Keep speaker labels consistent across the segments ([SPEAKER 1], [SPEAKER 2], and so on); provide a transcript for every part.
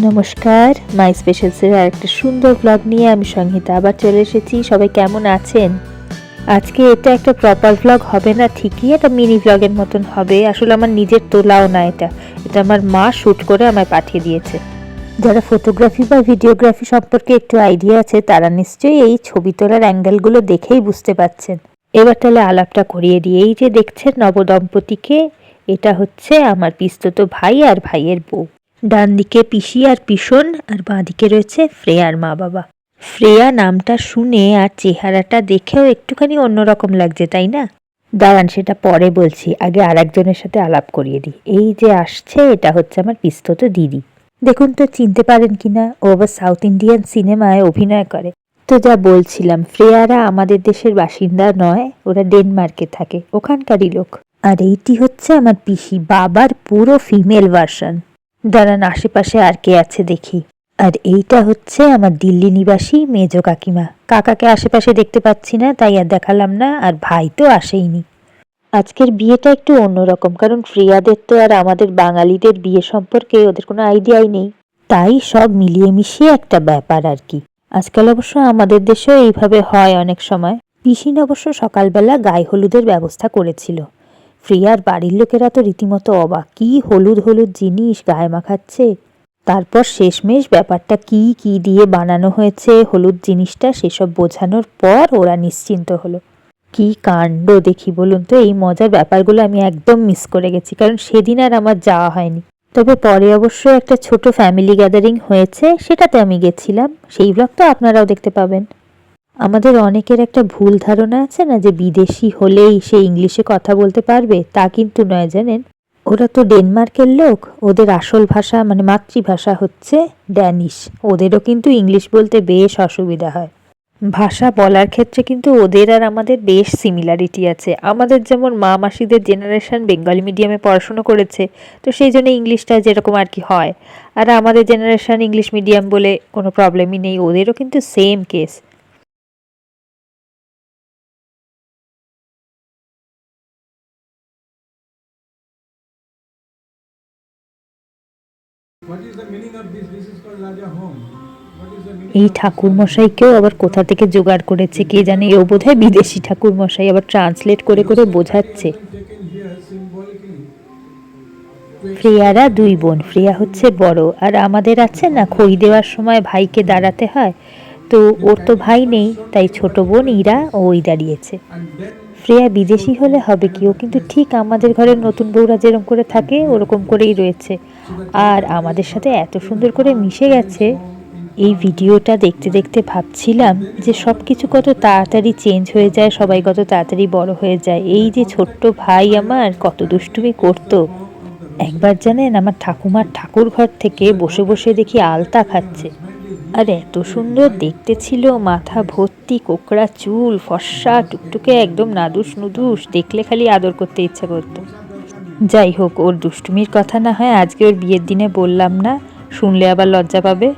[SPEAKER 1] নমস্কার, মাই স্পেশালসের আর একটা সুন্দর ব্লগ নিয়ে আমি সংহিতা আবার চলে এসেছি। সবাই কেমন আছেন? আজকে এটা একটা প্রপার ব্লগ হবে না, ঠিকই একটা মিনি ব্লগের মতন হবে। আসলে আমার নিজের তোলাও না, এটা আমার মা শ্যুট করে আমায় পাঠিয়ে দিয়েছে। যারা ফটোগ্রাফি বা ভিডিওগ্রাফি সম্পর্কে একটু আইডিয়া আছে তারা নিশ্চয়ই এই ছবি তোলার অ্যাঙ্গেলগুলো দেখেই বুঝতে পারছেন। এবার তাহলে আলাপটা করিয়ে দিই। এই যে দেখছেন নবদম্পতিকে, এটা হচ্ছে আমার পিস্তত ভাই আর ভাইয়ের বউ। ডান দিকে পিসি আর পিসন, আর বাঁ দিকে রয়েছে ফ্রেয়ার মা বাবা। ফ্রেয়া নামটা শুনে আর চেহারাটা দেখেও একটুখানি অন্যরকম লাগছে, তাই না? দাঁড়ান, সেটা পরে বলছি, আগে আর একজনের সাথে আলাপ করিয়ে দিই। এই যে আসছে, এটা হচ্ছে আমার পিস্তত দিদি। দেখুন তো চিনতে পারেন কিনা, ও আবার সাউথ ইন্ডিয়ান সিনেমায় অভিনয় করে। তো যা বলছিলাম, ফ্রেয়ারা আমাদের দেশের বাসিন্দা নয়, ওরা ডেনমার্কে থাকে, ওখানকারই লোক। আর এইটি হচ্ছে আমার পিসি, বাবার পুরো ফিমেল ভার্সন। দাঁড়ান আশেপাশে আর কে আছে দেখি। আর এইটা হচ্ছে আমার দিল্লি নিবাসী মেজো কাকিমা। কাকাকে আশেপাশে দেখতে পাচ্ছি না, তাই আর দেখালাম না। আর ভাই তো আসেইনি। আজকের বিয়েটা একটু অন্যরকম, কারণ ফ্রিয়াদের তো আর আমাদের বাঙালিদের বিয়ে সম্পর্কে ওদের কোনো আইডিয়াই নেই, তাই সব মিলিয়ে মিশিয়ে একটা ব্যাপার আর কি। আজকাল অবশ্য আমাদের দেশেও এইভাবে হয় অনেক সময়। পিসিন অবশ্য সকালবেলা গায়ে হলুদের ব্যবস্থা করেছিল। ফ্রিয়ার বাড়ির লোকেরা তো রীতিমতো অবাক, কি হলুদ হলুদ জিনিস গায়ে মাখাচ্ছে। তারপর শেষমেশ ব্যাপারটা কি কি দিয়ে বানানো হয়েছে হলুদ জিনিসটা, সেসব বোঝানোর পর ওরা নিশ্চিন্ত হলো। কি কাণ্ড দেখি বলুন তো, এই মজার ব্যাপারগুলো আমি একদম মিস করে গেছি, কারণ সেদিন আর আমার যাওয়া হয়নি। তবে পরে অবশ্য একটা ছোট ফ্যামিলি গ্যাদারিং হয়েছে, সেটাতে আমি গেছিলাম, সেই ব্লগটা আপনারাও দেখতে পাবেন। আমাদের অনেকের একটা ভুল ধারণা আছে না, যে বিদেশি হলেই সে ইংলিশে কথা বলতে পারবে, তা কিন্তু নয় জানেন। ওরা তো ডেনমার্কের লোক, ওদের আসল ভাষা মানে মাতৃভাষা হচ্ছে ড্যানিশ। ওদেরও কিন্তু ইংলিশ বলতে বেশ অসুবিধা হয়। ভাষা বলার ক্ষেত্রে কিন্তু ওদের আর আমাদের বেশ সিমিলারিটি আছে। আমাদের যেমন মা মাসিদের জেনারেশন বেঙ্গলি মিডিয়ামে পড়াশুনো করেছে, তো সেই জন্য ইংলিশটা যেরকম আর কি হয়, আর আমাদের জেনারেশন ইংলিশ মিডিয়াম বলে কোনো প্রবলেমই নেই। ওদেরও কিন্তু সেম কেস। এই ঠাকুর মশাইকেও আবার কোথা থেকে জোগাড় করেছে কে জানে, ও বোধহয় বিদেশি ঠাকুর মশাই, আবার ট্রান্সলেট করে করে বোঝাচ্ছে। ফ্রেয়ারা দুই বোন, ফ্রেয়া হচ্ছে বড়, আর আমাদের আছে না খই দেওয়ার সময় ভাইকে দাঁড়াতে হয়, তো ওর তো ভাই নেই, তাই ছোট বোন ইরা ওই দাঁড়িয়েছে। ফ্রেয়া বিদেশি হলে হবে কি, ও কিন্তু ঠিক আমাদের ঘরের নতুন বউরা যেরকম করে থাকে ওরকম করেই রয়েছে, আর আমাদের সাথে এত সুন্দর করে মিশে গেছে। এই ভিডিওটা দেখতে দেখতে ভাবছিলাম যে সব কিছু কত তাড়াতাড়ি চেঞ্জ হয়ে যায়, সবাই কত তাড়াতাড়ি বড় হয়ে যায়। এই যে ছোট্ট ভাই আমার কত দুষ্টুমি করতো। একবার জানেন, আমার ঠাকুমার ঠাকুর ঘর থেকে বসে বসে দেখি আলতা খাচ্ছে, আর এত সুন্দর দেখতে ছিল, মাথা ভর্তি কোকড়া চুল, ফর্সা টুকটুকে, একদম নাদুস নুদুস, দেখলে খালি আদর করতে ইচ্ছা করতো। যাই হোক, ওর দুষ্টুমির কথা না হয় আজকে ওর বিয়ের দিনে বললাম না, শুনলে আবার লজ্জা পাবে।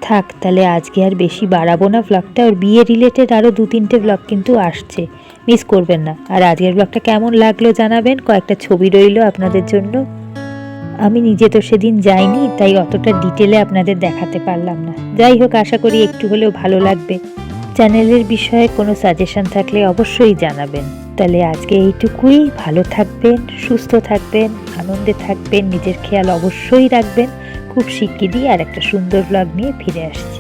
[SPEAKER 1] থাক তাহলে আজকে আর বেশি বাড়াবো না ব্লগটা। ওর বিয়ে রিলেটেড আরও 2-3টে ব্লগ কিন্তু আসছে, মিস করবেন না। আর আজকের ব্লগটা কেমন লাগলো জানাবেন, কয়েকটা ছবি রইল আপনাদের জন্য। আমি নিজে তো সেদিন যাইনি, তাই অতটা ডিটেলে আপনাদের দেখাতে পারলাম না। যাই হোক, আশা করি একটু হলেও ভালো লাগবে। চ্যানেলের বিষয়ে কোনো সাজেশন থাকলে অবশ্যই জানাবেন। তাহলে আজকে এইটুকুই। ভালো থাকবেন, সুস্থ থাকবেন, আনন্দে থাকবেন, নিজের খেয়াল অবশ্যই রাখবেন। খুব শিগগিরই আর একটা সুন্দর ব্লগ নিয়ে ফিরে আসছি।